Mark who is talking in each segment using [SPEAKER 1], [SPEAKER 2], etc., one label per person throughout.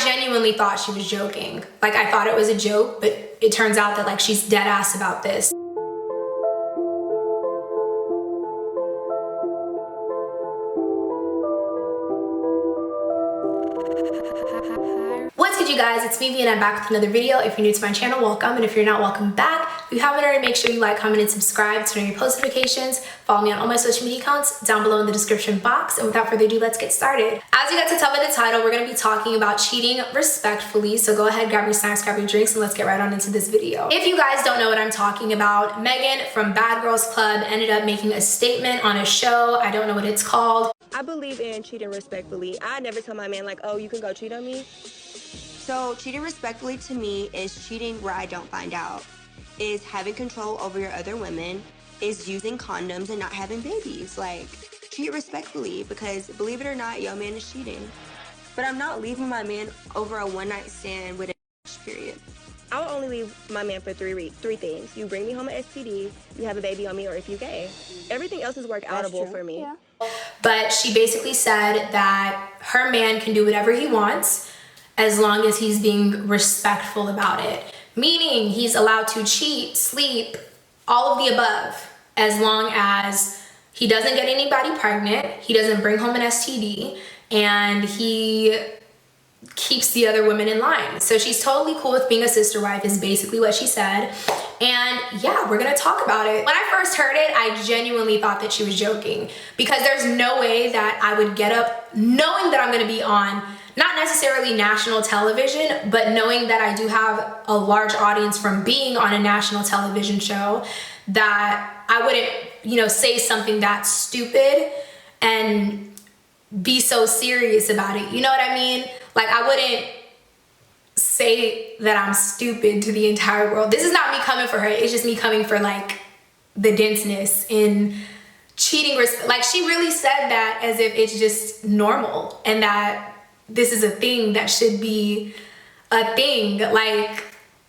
[SPEAKER 1] genuinely thought she was joking. Like, I thought it was a joke, but it turns out that like she's dead ass about this. What's good, you guys? It's me, and I'm back with another video. If you're new to my channel, welcome, and if you're not, welcome back. If you haven't already, make sure you like, comment, and subscribe to turn on your post notifications. Follow me on all my social media accounts down below in the description box. And without further ado, let's get started. As you got to tell by the title, we're going to be talking about cheating respectfully. So go ahead, grab your snacks, grab your drinks, and let's get right on into this video. If you guys don't know what I'm talking about, Megan from Bad Girls Club ended up making a statement on a show. I don't know what it's called.
[SPEAKER 2] I believe in cheating respectfully. I never tell my man like, oh, you can go cheat on me.
[SPEAKER 3] So cheating respectfully to me is cheating where I don't find out, is having control over your other women, is using condoms and not having babies. Like, cheat respectfully, because believe it or not, your man is cheating. But I'm not leaving my man over a one-night stand with a period.
[SPEAKER 2] I will only leave my man for three things. You bring me home an STD, you have a baby on me, or if you gay. Everything else is work-outable for me.
[SPEAKER 3] Yeah.
[SPEAKER 1] But she basically said that her man can do whatever he wants as long as he's being respectful about it. Meaning he's allowed to cheat, sleep, all of the above, as long as he doesn't get anybody pregnant, he doesn't bring home an STD, and he keeps the other women in line. So she's totally cool with being a sister wife is basically what she said. And yeah, we're gonna talk about it. When I first heard it, I genuinely thought that she was joking, because there's no way that I would get up knowing that I'm gonna be on not necessarily national television, but knowing that I do have a large audience from being on a national television show, that I wouldn't, you know, say something that stupid and be so serious about it. You know what I mean? Like, I wouldn't say that I'm stupid to the entire world. This is not me coming for her. It's just me coming for like the denseness in cheating. Like, she really said that as if it's just normal and that this is a thing that should be a thing. Like,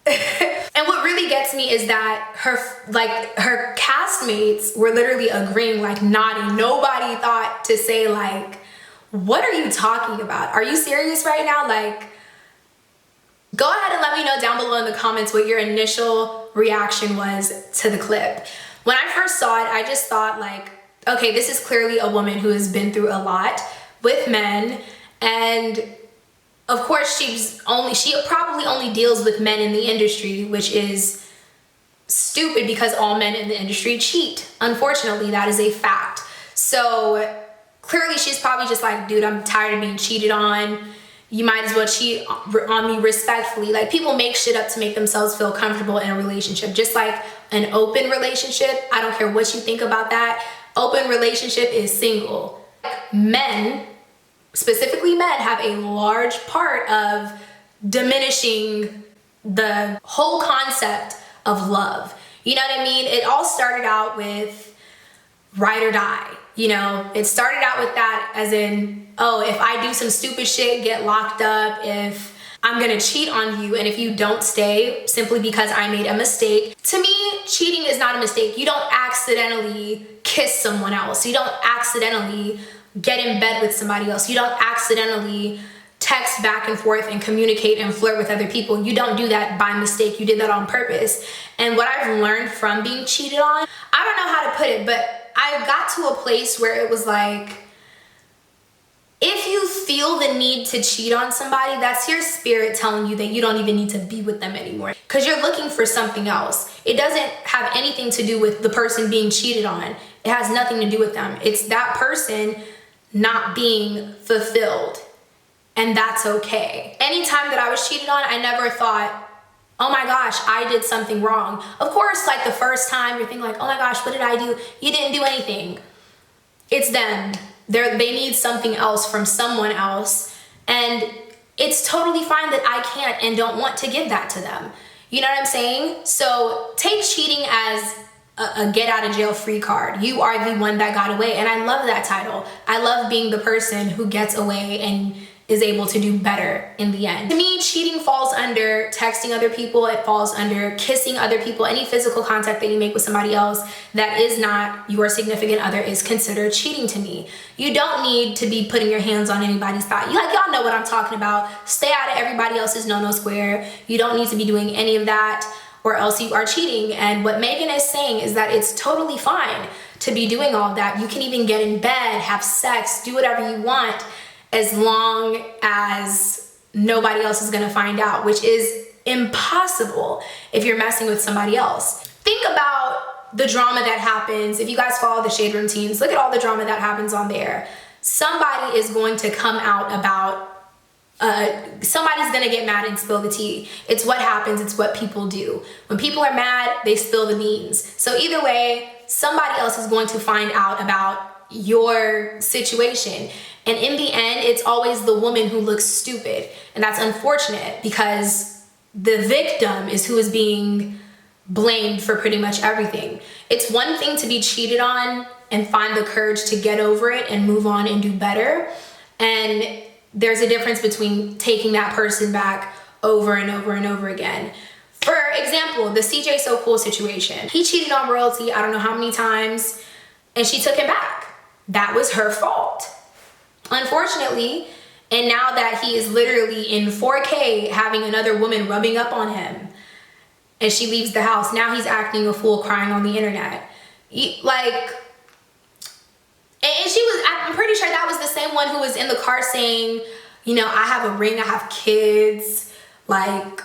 [SPEAKER 1] and what really gets me is that her castmates were literally agreeing, like nodding. Nobody thought to say like, what are you talking about? Are you serious right now? Like, go ahead and let me know down below in the comments what your initial reaction was to the clip. When I first saw it, I just thought like, okay, this is clearly a woman who has been through a lot with men. And of course, she probably only deals with men in the industry, which is stupid because all men in the industry cheat. Unfortunately, that is a fact. So clearly she's probably just like, dude, I'm tired of being cheated on. You might as well cheat on me respectfully. Like, people make shit up to make themselves feel comfortable in a relationship. Just like an open relationship, I don't care what you think about that. Open relationship is single. Men, specifically men, have a large part of diminishing the whole concept of love. You know what I mean? It all started out with ride or die. You know, it started out with that as in, oh, if I do some stupid shit, get locked up, if I'm gonna cheat on you, and if you don't stay simply because I made a mistake. To me, cheating is not a mistake. You don't accidentally kiss someone else. You don't accidentally get in bed with somebody else. You don't accidentally text back and forth and communicate and flirt with other people. You don't do that by mistake. You did that on purpose. And what I've learned from being cheated on, I don't know how to put it, but I got to a place where it was like, if you feel the need to cheat on somebody, that's your spirit telling you that you don't even need to be with them anymore, because you're looking for something else. It doesn't have anything to do with the person being cheated on. It has nothing to do with them. It's that person not being fulfilled, and that's okay. Anytime that I was cheated on, I never thought, oh my gosh, I did something wrong. Of course, like the first time you're thinking like, oh my gosh, what did I do? You didn't do anything. It's them. They need something else from someone else, and it's totally fine that I can't and don't want to give that to them. You know what I'm saying? So take cheating as a get out of jail free card. You are the one that got away, and I love that title. I love being the person who gets away and is able to do better in the end. To me, cheating falls under texting other people. It falls under kissing other people. Any physical contact that you make with somebody else that is not your significant other is considered cheating to me. You don't need to be putting your hands on anybody's thigh. Y'all know what I'm talking about. Stay out of everybody else's no-no square. You don't need to be doing any of that, or else you are cheating. And what Megan is saying is that it's totally fine to be doing all that. You can even get in bed, have sex, do whatever you want, as long as nobody else is gonna find out, which is impossible if you're messing with somebody else. Think about the drama that happens. If you guys follow the Shade Room Teens, look at all the drama that happens on there. Somebody is going to come out about, somebody's gonna get mad and spill the tea. It's what happens, it's what people do. When people are mad, they spill the beans. So either way, somebody else is going to find out about your situation. And in the end, it's always the woman who looks stupid. And that's unfortunate because the victim is who is being blamed for pretty much everything. It's one thing to be cheated on and find the courage to get over it and move on and do better. And there's a difference between taking that person back over and over and over again. For example, the CJ So Cool situation. He cheated on Royalty I don't know how many times, and she took him back. That was her fault. Unfortunately, and now that he is literally in 4K having another woman rubbing up on him, and she leaves the house, now he's acting a fool, crying on the internet. Like, and she was, I'm pretty sure that was the same one who was in the car saying, you know, I have a ring, I have kids, like,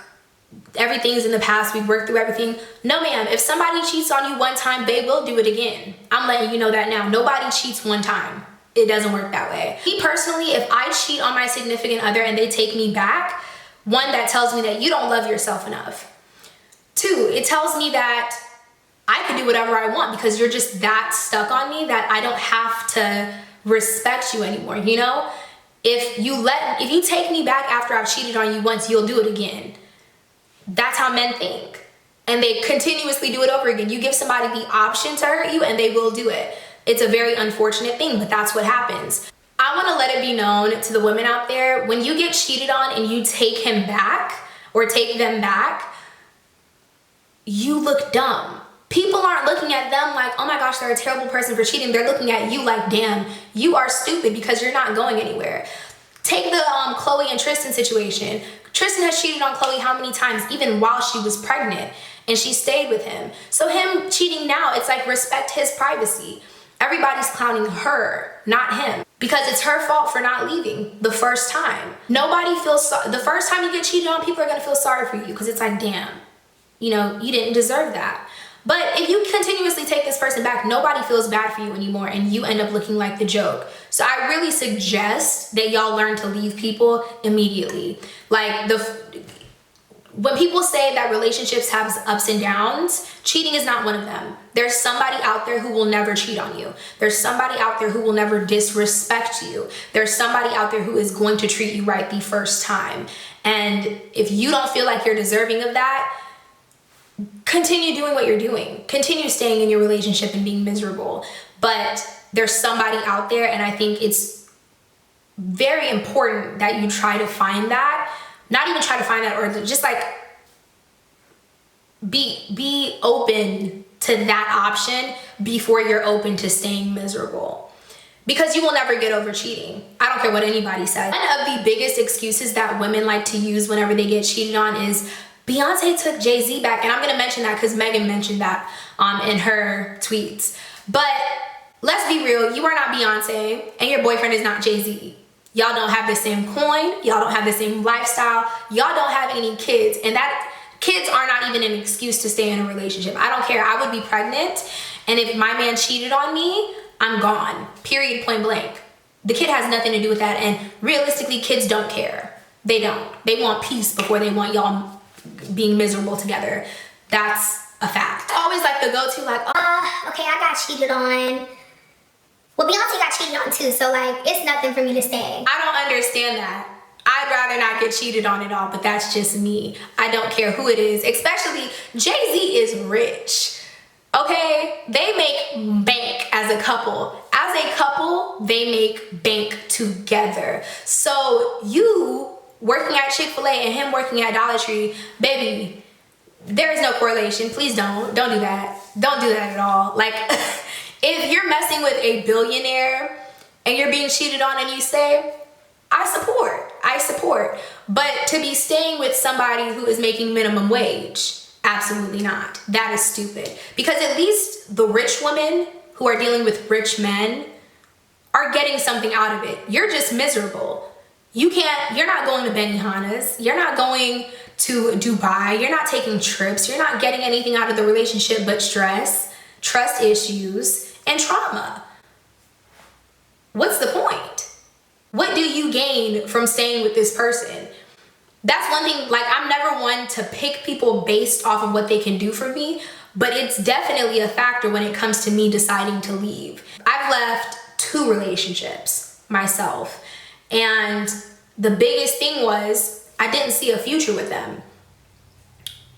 [SPEAKER 1] everything's in the past, we've worked through everything. No, ma'am, if somebody cheats on you one time, they will do it again. I'm letting you know that now. Nobody cheats one time. It doesn't work that way. Me personally, if I cheat on my significant other and they take me back, one, that tells me that you don't love yourself enough. Two, it tells me that I can do whatever I want because you're just that stuck on me that I don't have to respect you anymore, you know? If you take me back after I've cheated on you once, you'll do it again. That's how men think. And they continuously do it over again. You give somebody the option to hurt you and they will do it. It's a very unfortunate thing, but that's what happens. I want to let it be known to the women out there, when you get cheated on and you take him back or take them back, you look dumb. People aren't looking at them like, oh my gosh, they're a terrible person for cheating. They're looking at you like, damn, you are stupid because you're not going anywhere. Take the Chloe and Tristan situation. Tristan has cheated on Chloe how many times, even while she was pregnant, and she stayed with him. So him cheating now, it's like, respect his privacy. Everybody's clowning her, not him, because it's her fault for not leaving the first time. Nobody feels the first time you get cheated on, people are gonna feel sorry for you because it's like, damn, you know, you didn't deserve that. But if you continuously take this person back, nobody feels bad for you anymore and you end up looking like the joke. So I really suggest that y'all learn to leave people immediately. Like, when people say that relationships have ups and downs, cheating is not one of them. There's somebody out there who will never cheat on you. There's somebody out there who will never disrespect you. There's somebody out there who is going to treat you right the first time. And if you don't feel like you're deserving of that, continue doing what you're doing. Continue staying in your relationship and being miserable. But there's somebody out there, and I think it's very important that you try to find that. Not even try to find that, or just like be open to that option before you're open to staying miserable. Because you will never get over cheating. I don't care what anybody says. One of the biggest excuses that women like to use whenever they get cheated on is, Beyonce took Jay-Z back. And I'm gonna mention that because Megan mentioned that in her tweets. But let's be real, you are not Beyonce and your boyfriend is not Jay-Z. Y'all don't have the same coin, y'all don't have the same lifestyle, y'all don't have any kids, and that kids are not even an excuse to stay in a relationship. I don't care, I would be pregnant, and if my man cheated on me, I'm gone, period, point blank. The kid has nothing to do with that, and realistically, kids don't care. They don't. They want peace before they want y'all being miserable together. That's a fact. Always like the go-to, like,
[SPEAKER 4] okay, I got cheated on. Well, Beyonce got cheated on too, so like, it's nothing for me to say.
[SPEAKER 1] I don't understand that. I'd rather not get cheated on at all, but that's just me. I don't care who it is, especially Jay-Z is rich. Okay, they make bank as a couple. As as a couple, they make bank together. So you working at Chick-fil-A and him working at Dollar Tree, baby, there is no correlation. Please don't do that. Don't do that at all. Like, if you're messing with a billionaire and you're being cheated on and you stay, I support. But to be staying with somebody who is making minimum wage, absolutely not. That is stupid. Because at least the rich women who are dealing with rich men are getting something out of it. You're just miserable. You're not going to Benihana's. You're not going to Dubai. You're not taking trips. You're not getting anything out of the relationship but stress, trust issues, and trauma. What's the point? What do you gain from staying with this person? That's one thing, like, I'm never one to pick people based off of what they can do for me, but it's definitely a factor when it comes to me deciding to leave. I've left 2 relationships myself, and the biggest thing was I didn't see a future with them.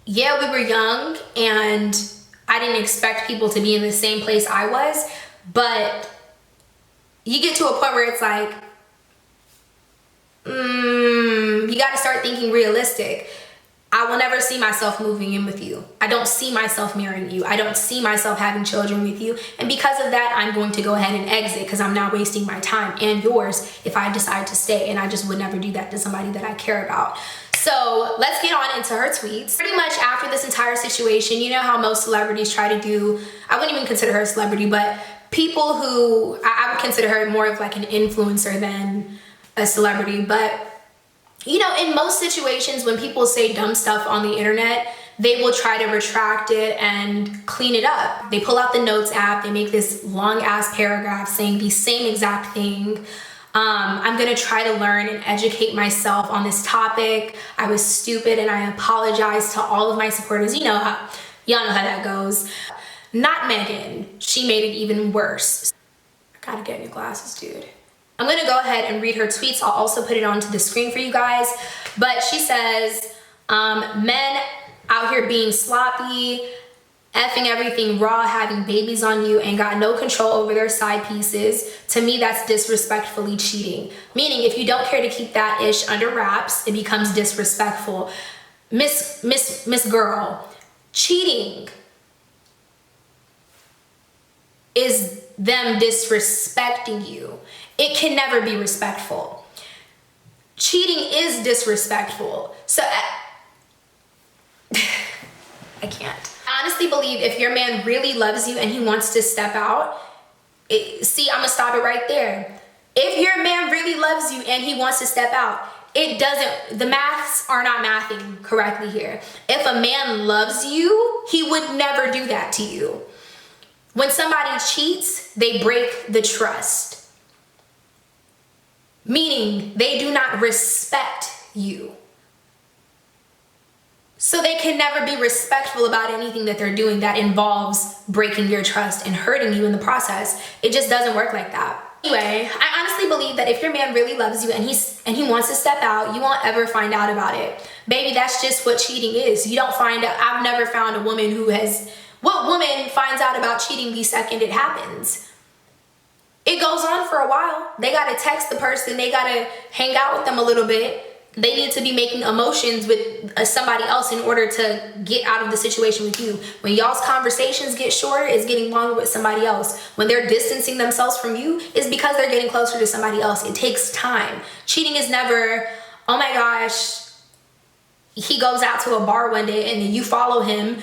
[SPEAKER 1] Yeah, we were young, and I didn't expect people to be in the same place I was, but you get to a point where it's like, you got to start thinking realistic. I will never see myself moving in with you. I don't see myself marrying you. I don't see myself having children with you. And because of that, I'm going to go ahead and exit because I'm not wasting my time and yours if I decide to stay. And I just would never do that to somebody that I care about. So let's get on into her tweets. Pretty much after this entire situation, you know how most celebrities try to do, I wouldn't even consider her a celebrity, but people who, I would consider her more of like an influencer than a celebrity. But you know, in most situations when people say dumb stuff on the internet, they will try to retract it and clean it up. They pull out the notes app, they make this long ass paragraph saying the same exact thing. I'm gonna try to learn and educate myself on this topic. I was stupid and I apologize to all of my supporters. Y'all know how that goes. Not Megan, she made it even worse. I gotta get new glasses, dude. I'm gonna go ahead and read her tweets. I'll also put it onto the screen for you guys. But she says, men out here being sloppy, effing everything raw, having babies on you, and got no control over their side pieces. To me, that's disrespectfully cheating. Meaning, if you don't care to keep that ish under wraps, it becomes disrespectful. Miss Girl, cheating is them disrespecting you. It can never be respectful. Cheating is disrespectful. So I can't. I honestly believe if your man really loves you and he wants to step out, see, I'm gonna stop it right there. If your man really loves you and he wants to step out, the maths are not mathing correctly here. If a man loves you, he would never do that to you. When somebody cheats, they break the trust. Meaning they do not respect you. So they can never be respectful about anything that they're doing that involves breaking your trust and hurting you in the process. It just doesn't work like that. Anyway, I honestly believe that if your man really loves you and he wants to step out, you won't ever find out about it. Baby, that's just what cheating is. You don't find out. I've never found a woman what woman finds out about cheating the second it happens? It goes on for a while. They gotta text the person. They gotta hang out with them a little bit. They need to be making emotions with somebody else in order to get out of the situation with you. When y'all's conversations get shorter, it's getting longer with somebody else. When they're distancing themselves from you, it's because they're getting closer to somebody else. It takes time. Cheating is never, oh my gosh, he goes out to a bar one day and then you follow him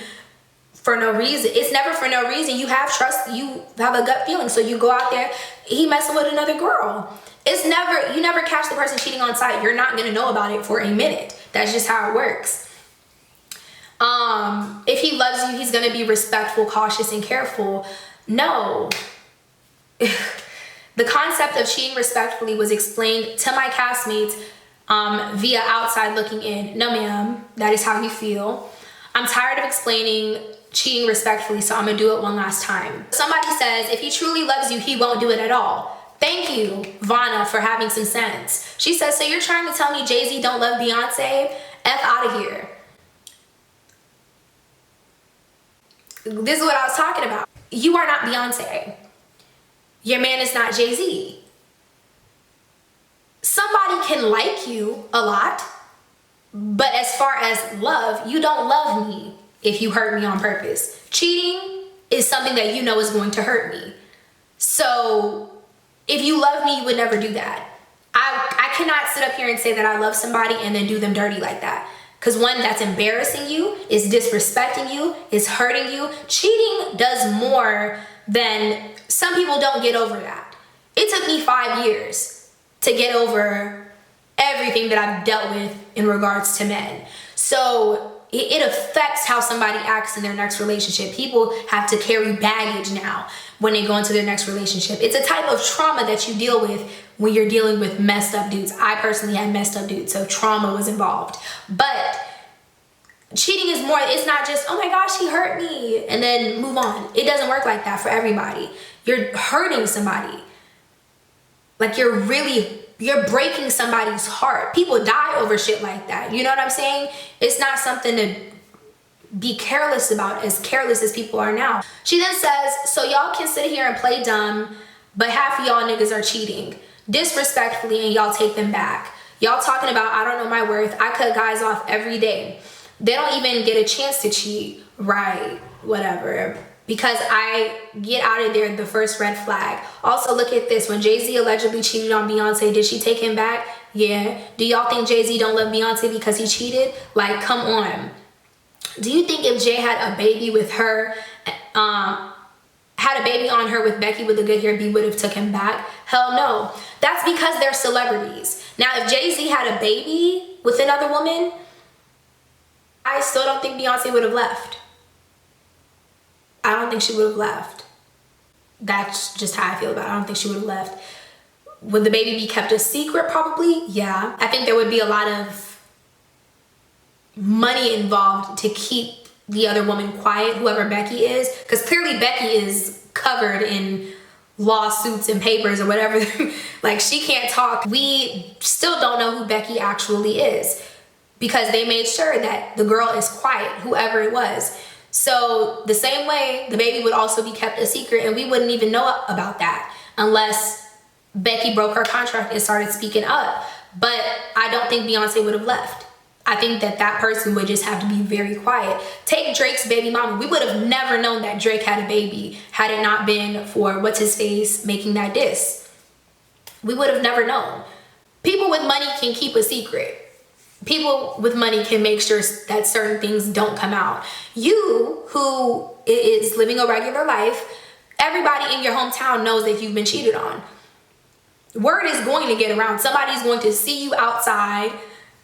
[SPEAKER 1] for no reason. It's never for no reason. You have trust, you have a gut feeling, so you go out there, he messing with another girl. You never catch the person cheating on sight. You're not gonna know about it for a minute. That's just how it works. If he loves you, he's gonna be respectful, cautious, and careful. No. The concept of cheating respectfully was explained to my castmates via outside looking in. No ma'am, that is how you feel. I'm tired of explaining cheating respectfully, so I'm gonna do it one last time. Somebody says, if he truly loves you, he won't do it at all. Thank you, Vanna, for having some sense. She says, so you're trying to tell me Jay-Z don't love Beyonce? F out of here. This is what I was talking about. You are not Beyonce. your man is not Jay-Z. Somebody can like you a lot, but as far as love, you don't love me if you hurt me on purpose. Cheating is something that you know is going to hurt me. So if you love me, you would never do that. I cannot sit up here and say that I love somebody and then do them dirty like that. Because one, that's embarrassing you, is disrespecting you, is hurting you. Cheating does more than, some people don't get over that. It took me 5 years to get over everything that I've dealt with in regards to men. So it affects how somebody acts in their next relationship. People have to carry baggage now when they go into their next relationship. It's a type of trauma that you deal with when you're dealing with messed up dudes. I personally had messed up dudes, so trauma was involved. But cheating is more, it's not just, oh my gosh, he hurt me, and then move on. It doesn't work like that for everybody. You're hurting somebody. Like you're breaking somebody's heart. People die over shit like that. You know what I'm saying? It's not something to be careless about, as careless as people are now. She then says, so y'all can sit here and play dumb, but half of y'all niggas are cheating disrespectfully and y'all take them back. Y'all talking about, I don't know my worth. I cut guys off every day. They don't even get a chance to cheat. Right, whatever. Because I get out of there the first red flag. Also, look at this. When Jay-Z allegedly cheated on Beyonce, did she take him back? Yeah. Do y'all think Jay-Z don't love Beyonce because he cheated? Like, come on. Do you think if Jay had a baby with her, had a baby on her with Becky with the good hair, B would have took him back? Hell no. That's because they're celebrities. Now, if Jay-Z had a baby with another woman, I still don't think Beyonce would have left. I don't think she would have left. That's just how I feel about it. I don't think she would have left. Would the baby be kept a secret? Probably, yeah. I think there would be a lot of money involved to keep the other woman quiet, whoever Becky is, because clearly Becky is covered in lawsuits and papers or whatever. Like, she can't talk. We still don't know who Becky actually is because they made sure that the girl is quiet, whoever it was. So the same way, the baby would also be kept a secret, and we wouldn't even know about that unless Becky broke her contract and started speaking up. But I don't think Beyonce would have left. I think that that person would just have to be very quiet. Take Drake's baby mama. We would have never known that Drake had a baby had it not been for what's-his-face making that diss. We would have never known. People with money can keep a secret. People with money can make sure that certain things don't come out. You, who is living a regular life, everybody in your hometown knows that you've been cheated on. Word is going to get around. Somebody's going to see you outside.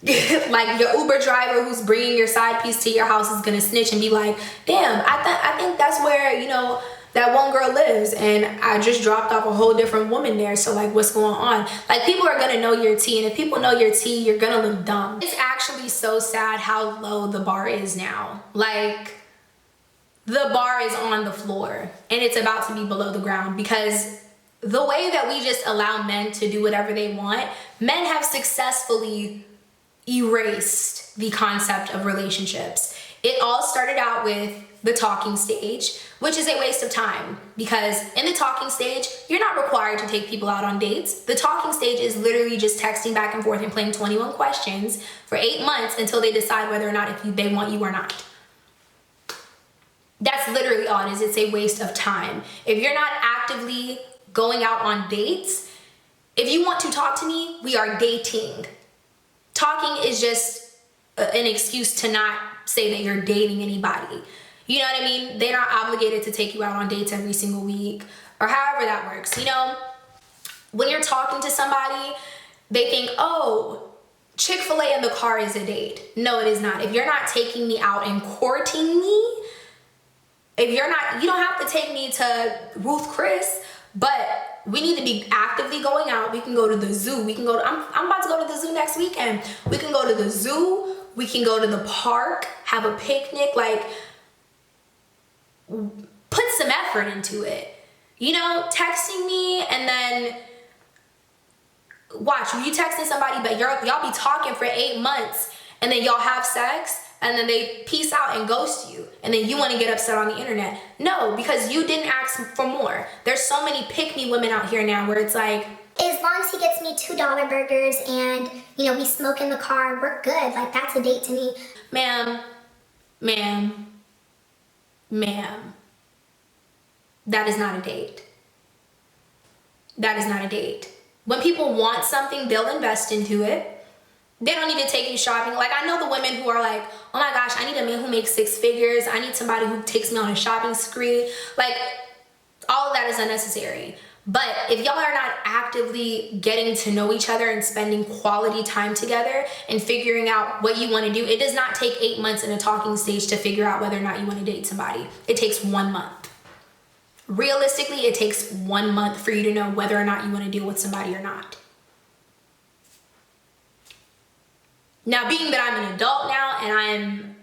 [SPEAKER 1] Like your Uber driver who's bringing your side piece to your house is going to snitch and be like, damn, I think that's where, you know, that one girl lives, and I just dropped off a whole different woman there, so like, what's going on? Like, people are gonna know your tea, and if people know your tea, you're gonna look dumb. It's actually so sad how low the bar is now. Like, the bar is on the floor, and it's about to be below the ground, because the way that we just allow men to do whatever they want, men have successfully erased the concept of relationships. It all started out with the talking stage, which is a waste of time, because in the talking stage, you're not required to take people out on dates. The talking stage is literally just texting back and forth and playing 21 questions for 8 months until they decide whether or not they want you or not. That's literally all it is. It's a waste of time. If you're not actively going out on dates, if you want to talk to me, we are dating. Talking is just an excuse to not say that you're dating anybody. You know what I mean? They're not obligated to take you out on dates every single week or however that works. You know, when you're talking to somebody, they think, oh, Chick-fil-A in the car is a date. No, it is not. If you're not taking me out and courting me, if you're not, you don't have to take me to Ruth Chris, but we need to be actively going out. We can go to the zoo. We can go to, I'm about to go to the zoo next weekend. We can go to the zoo. We can go to the park, have a picnic, like, put some effort into it. You know, texting me and then watch, when you texting somebody, but y'all be talking for 8 months and then y'all have sex, and then they peace out and ghost you, and then you want to get upset on the internet. No, because you didn't ask for more. There's so many pick-me women out here now where it's like,
[SPEAKER 4] as long as he gets me $2 burgers and, you know, we smoke in the car, we're good. Like, that's a date to me.
[SPEAKER 1] ma'am, that is not a date. That is not a date. When people want something, they'll invest into it. They don't need to take you shopping. Like, I know the women who are like, oh my gosh, I need a man who makes 6 figures. I need somebody who takes me on a shopping spree. Like, all of that is unnecessary. But if y'all are not actively getting to know each other and spending quality time together and figuring out what you want to do, it does not take 8 months in a talking stage to figure out whether or not you want to date somebody. It takes 1 month. Realistically, it takes 1 month for you to know whether or not you want to deal with somebody or not. Now, being that I'm an adult now and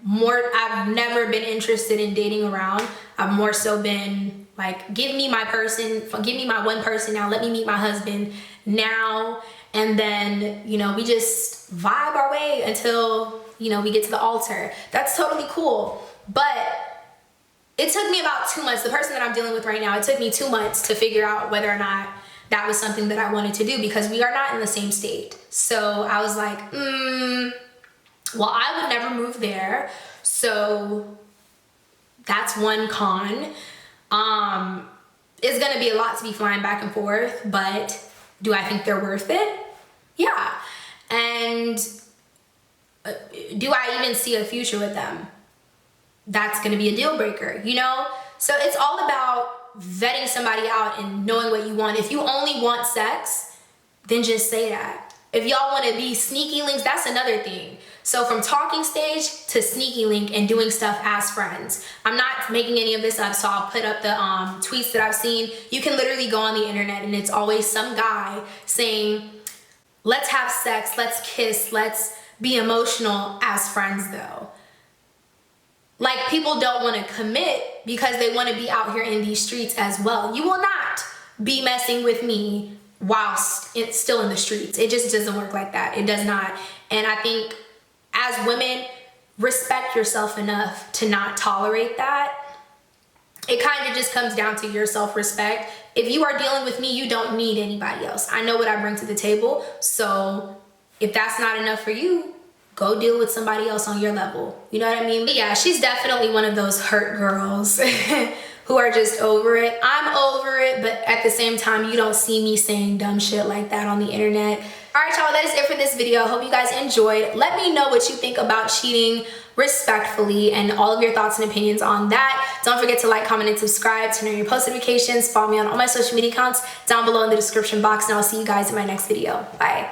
[SPEAKER 1] I've never been interested in dating around. I've more so been like, give me my person, give me my one person now, let me meet my husband now. And then, you know, we just vibe our way until, you know, we get to the altar. That's totally cool. But it took me about 2 months. The person that I'm dealing with right now, it took me 2 months to figure out whether or not that was something that I wanted to do, because we are not in the same state. So I was like, well, I would never move there. So that's one con. It's gonna be a lot to be flying back and forth, but do I think they're worth it? Yeah. And do I even see a future with them? That's gonna be a deal breaker, you know? So it's all about vetting somebody out and knowing what you want. If you only want sex, then just say that. If y'all wanna be sneaky links, that's another thing. So from talking stage to sneaky link and doing stuff as friends. I'm not making any of this up, so I'll put up the tweets that I've seen. You can literally go on the internet and it's always some guy saying, let's have sex, let's kiss, let's be emotional as friends though. Like, people don't want to commit because they want to be out here in these streets as well. You will not be messing with me whilst it's still in the streets. It just doesn't work like that. It does not. And I think as women, respect yourself enough to not tolerate that. It kind of just comes down to your self-respect. If you are dealing with me, you don't need anybody else. I know what I bring to the table. So if that's not enough for you, go deal with somebody else on your level. You know what I mean? But yeah, she's definitely one of those hurt girls who are just over it. I'm over it, but at the same time, you don't see me saying dumb shit like that on the internet. All right, y'all, that is it for this video. I hope you guys enjoyed. Let me know what you think about cheating respectfully and all of your thoughts and opinions on that. Don't forget to like, comment, and subscribe, turn on your post notifications, follow me on all my social media accounts down below in the description box, and I'll see you guys in my next video. Bye.